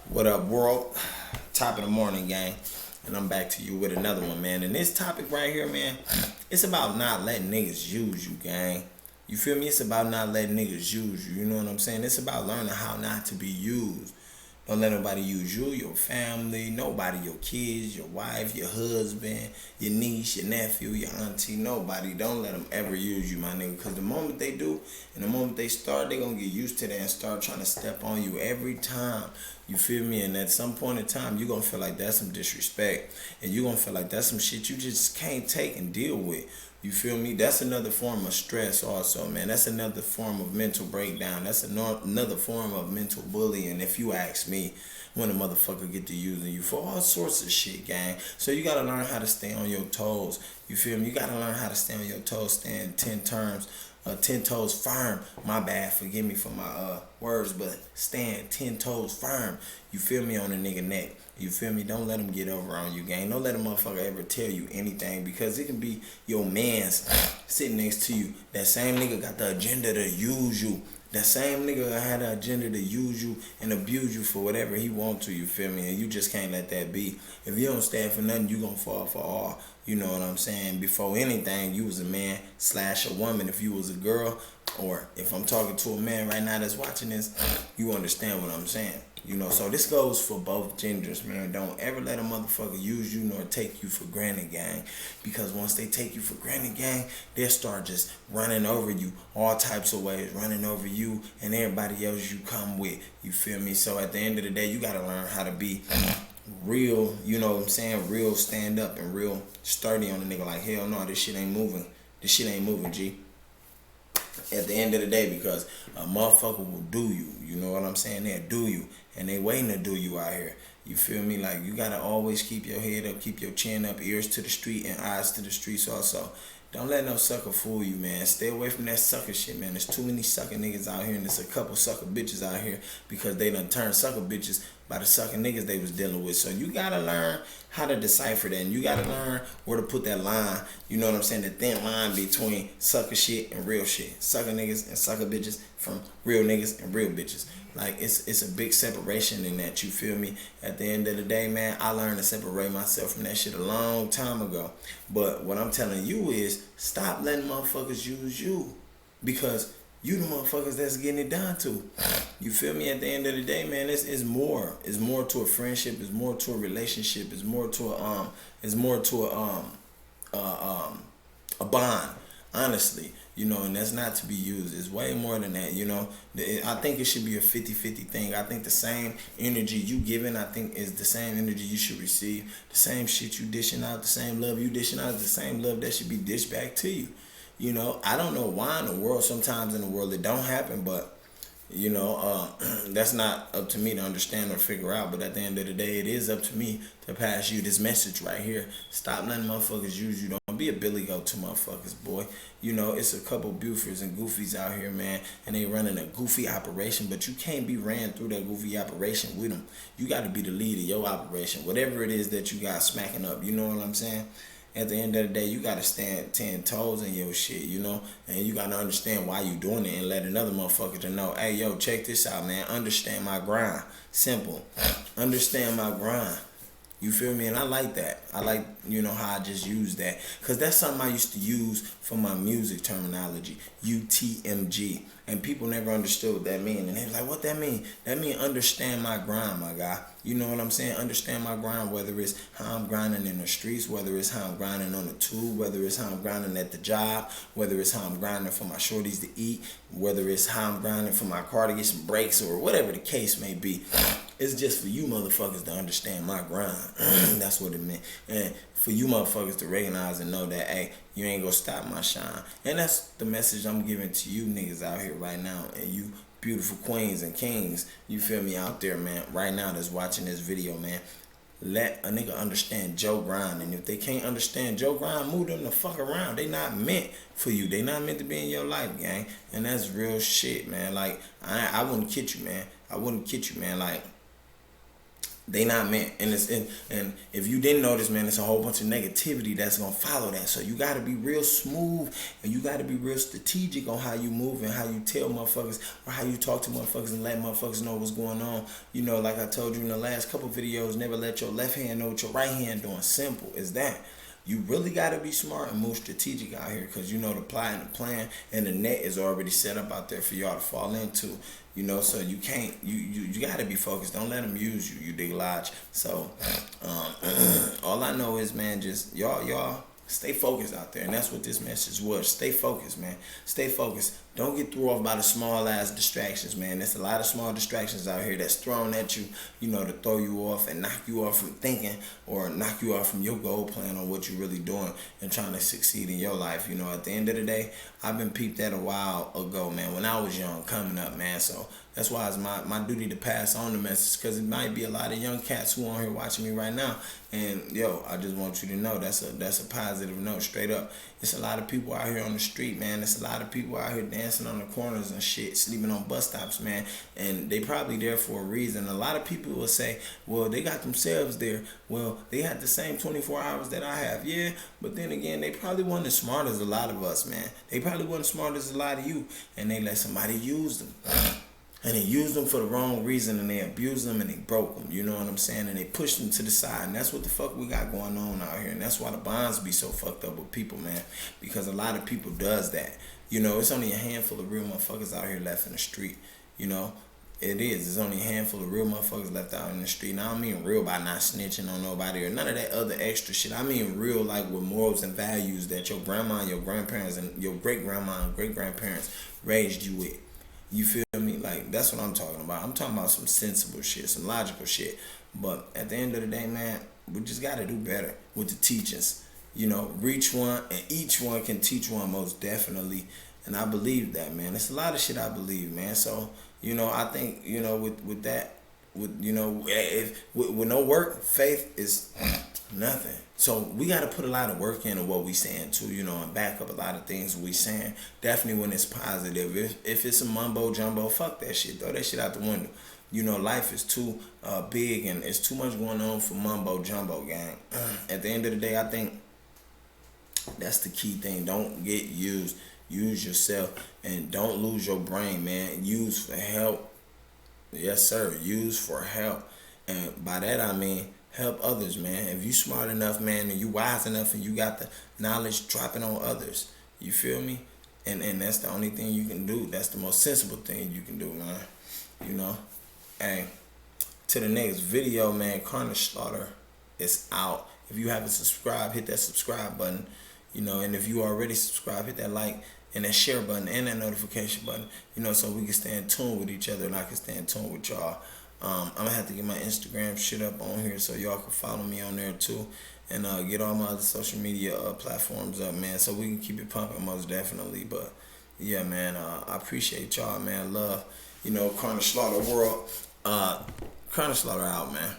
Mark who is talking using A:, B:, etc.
A: What up, world? Top of the morning, gang. And I'm back to you with another one, man. And this topic right here, man, it's about not letting niggas use you, gang. You feel me? It's about not letting niggas use you. You know what I'm saying? It's about learning how not to be used. Don't let nobody use you, your family, nobody, your kids, your wife, your husband, your niece, your nephew, your auntie, nobody. Don't let them ever use you, my nigga. Because the moment they do, and the moment they start, they going to get used to that and start trying to step on you every time. You feel me? And at some point in time, you're going to feel like that's some disrespect. And you're going to feel like that's some shit you just can't take and deal with. You feel me? That's another form of stress also, man. That's another form of mental breakdown. That's another form of mental bullying, if you ask me, when a motherfucker get to using you for all sorts of shit, gang. So you got to learn how to stay on your toes. You feel me? You got to learn how to stay on your toes, stand 10 toes firm. My bad, forgive me for my words, but stand 10 toes firm. You feel me, on a nigga neck. You feel me? Don't let them get over on you, gang. Don't let a motherfucker ever tell you anything, because it can be your mans sitting next to you. That same nigga got the agenda to use you. That same nigga had the agenda to use you and abuse you for whatever he want to, you feel me? And you just can't let that be. If you don't stand for nothing, you gonna fall for all. You know what I'm saying? Before anything, you was a man / a woman. If you was a girl, or if I'm talking to a man right now that's watching this, you understand what I'm saying. You know, so this goes for both genders, man. Don't ever let a motherfucker use you nor take you for granted, gang. Because once they take you for granted, gang, they'll start just running over you all types of ways, running over you and everybody else you come with. You feel me? So at the end of the day, you got to learn how to be real, you know what I'm saying? Real stand up and real sturdy on a nigga. Like, hell no, this shit ain't moving. This shit ain't moving, G. At the end of the day, because a motherfucker will do you. You know what I'm saying? They'll do you. And they waiting to do you out here. You feel me? Like, you got to always keep your head up, keep your chin up, ears to the street and eyes to the streets also. Don't let no sucker fool you, man. Stay away from that sucker shit, man. There's too many sucker niggas out here, and there's a couple sucker bitches out here because they done turned sucker bitches by the sucker niggas they was dealing with. So you gotta learn how to decipher that, and you gotta learn where to put that line. You know what I'm saying? The thin line between sucker shit and real shit. Sucker niggas and sucker bitches from real niggas and real bitches. Like, it's a big separation in that, you feel me? At the end of the day, man, I learned to separate myself from that shit a long time ago. But what I'm telling you is, stop letting motherfuckers use you. Because you the motherfuckers that's getting it done to. You feel me? At the end of the day, man, it's more. It's more to a friendship. It's more to a relationship. It's more to a bond. Honestly, you know, and that's not to be used. It's way more than that, you know. I think it should be a 50-50 thing. I think the same energy you giving, I think, is the same energy you should receive. The same shit you dishing out, the same love you dishing out is the same love that should be dished back to you. You know, I don't know why in the world, sometimes in the world it don't happen, but, you know, that's not up to me to understand or figure out. But at the end of the day, it is up to me to pass you this message right here. Stop letting motherfuckers use you. Don't be a Billy Goat to motherfuckers, boy. You know, it's a couple Bufords and Goofies out here, man, and they running a goofy operation, but you can't be ran through that goofy operation with them. You got to be the lead of your operation, whatever it is that you got smacking up. You know what I'm saying? At the end of the day, you got to stand 10 toes in your shit, you know? And you got to understand why you doing it and let another motherfucker to know, hey, yo, check this out, man. Understand my grind. Simple. Understand my grind. You feel me? And I like that. I like, you know, how I just use that. Because that's something I used to use for my music terminology. UTMG. And people never understood what that mean. And they was like, what that mean? That mean understand my grind, my guy. You know what I'm saying? Understand my grind, whether it's how I'm grinding in the streets, whether it's how I'm grinding on the tube, whether it's how I'm grinding at the job, whether it's how I'm grinding for my shorties to eat, whether it's how I'm grinding for my car to get some brakes, or whatever the case may be. It's just for you motherfuckers to understand my grind. That's what it meant. And for you motherfuckers to recognize and know that, hey, you ain't gonna stop my shine. And that's the message I'm giving to you niggas out here right now, and you beautiful queens and kings, you feel me, out there, man, right now that's watching this video, man. Let a nigga understand Joe Grind. And if they can't understand Joe Grind, move them the fuck around. They not meant for you. They not meant to be in your life, gang. And that's real shit, man. Like, I wouldn't kid you, man. I wouldn't kid you, man. Like, They not meant, and if you didn't notice, man, it's a whole bunch of negativity that's gonna follow that. So you gotta be real smooth, and you gotta be real strategic on how you move and how you tell motherfuckers, or how you talk to motherfuckers and let motherfuckers know what's going on. You know, like I told you in the last couple videos, never let your left hand know what your right hand doing. Simple as that. You really got to be smart and move strategic out here, because you know the plot and the plan and the net is already set up out there for y'all to fall into. You know, so you can't, you got to be focused. Don't let them use you, you dig lodge. So all I know is, man, just y'all stay focused out there. And that's what this message was. Stay focused, man. Stay focused. Don't get thrown off by the small ass distractions, man. There's a lot of small distractions out here that's thrown at you, you know, to throw you off and knock you off from thinking, or knock you off from your goal plan on what you're really doing and trying to succeed in your life. You know, at the end of the day, I've been peeped that a while ago, man, when I was young, coming up, man. So that's why it's my duty to pass on the message, because it might be a lot of young cats who on here watching me right now. And yo, I just want you to know that's a positive note, straight up. It's a lot of people out here on the street, man. There's a lot of people out here dancing on the corners and shit, sleeping on bus stops, man. And they probably there for a reason. A lot of people will say, well, they got themselves there. Well, they had the same 24 hours that I have. Yeah, but then again, they probably weren't as smart as a lot of us, man. They probably weren't as smart as a lot of you. And they let somebody use them. And they used them for the wrong reason, and they abused them, and they broke them, you know what I'm saying? And they pushed them to the side, and that's what the fuck we got going on out here. And that's why the bonds be so fucked up with people, man, because a lot of people does that. You know, it's only a handful of real motherfuckers out here left in the street, you know? It is. There's only a handful of real motherfuckers left out in the street. And I don't mean real by not snitching on nobody or none of that other extra shit. I mean real, like, with morals and values that your grandma, your grandparents, and your great-grandma and great-grandparents raised you with. You feel me? Like, that's what I'm talking about. I'm talking about some sensible shit, some logical shit. But at the end of the day, man, we just got to do better with the teachings. You know, reach one, and each one can teach one, most definitely. And I believe that, man. It's a lot of shit I believe, man. So, you know, I think, you know, with that, you know, with no work, faith is nothing. So we got to put a lot of work into what we saying too, you know, and back up a lot of things we saying. Definitely when it's positive. If it's a mumbo jumbo, fuck that shit. Throw that shit out the window. You know, life is too big, and it's too much going on for mumbo jumbo, gang. At the end of the day, I think that's the key thing. Don't get used. Use yourself, and don't lose your brain, man. Use for help. Yes, sir. Use for help. And by that I mean help others, man. If you smart enough, man, and you wise enough, and you got the knowledge, drop it on others. You feel me? And that's the only thing you can do. That's the most sensible thing you can do, man. You know? Hey, to the next video, man. Karnage Slaughter is out. If you haven't subscribed, hit that subscribe button. You know, and if you already subscribed, hit that like and that share button and that notification button, you know, so we can stay in tune with each other, and I can stay in tune with y'all. I'm gonna have to get my Instagram shit up on here so y'all can follow me on there too, and get all my other social media platforms up, man, so we can keep it pumping, most definitely. But yeah, man, I appreciate y'all, man. Love, you know, Karnage Slaughter world. Karnage Slaughter out, man.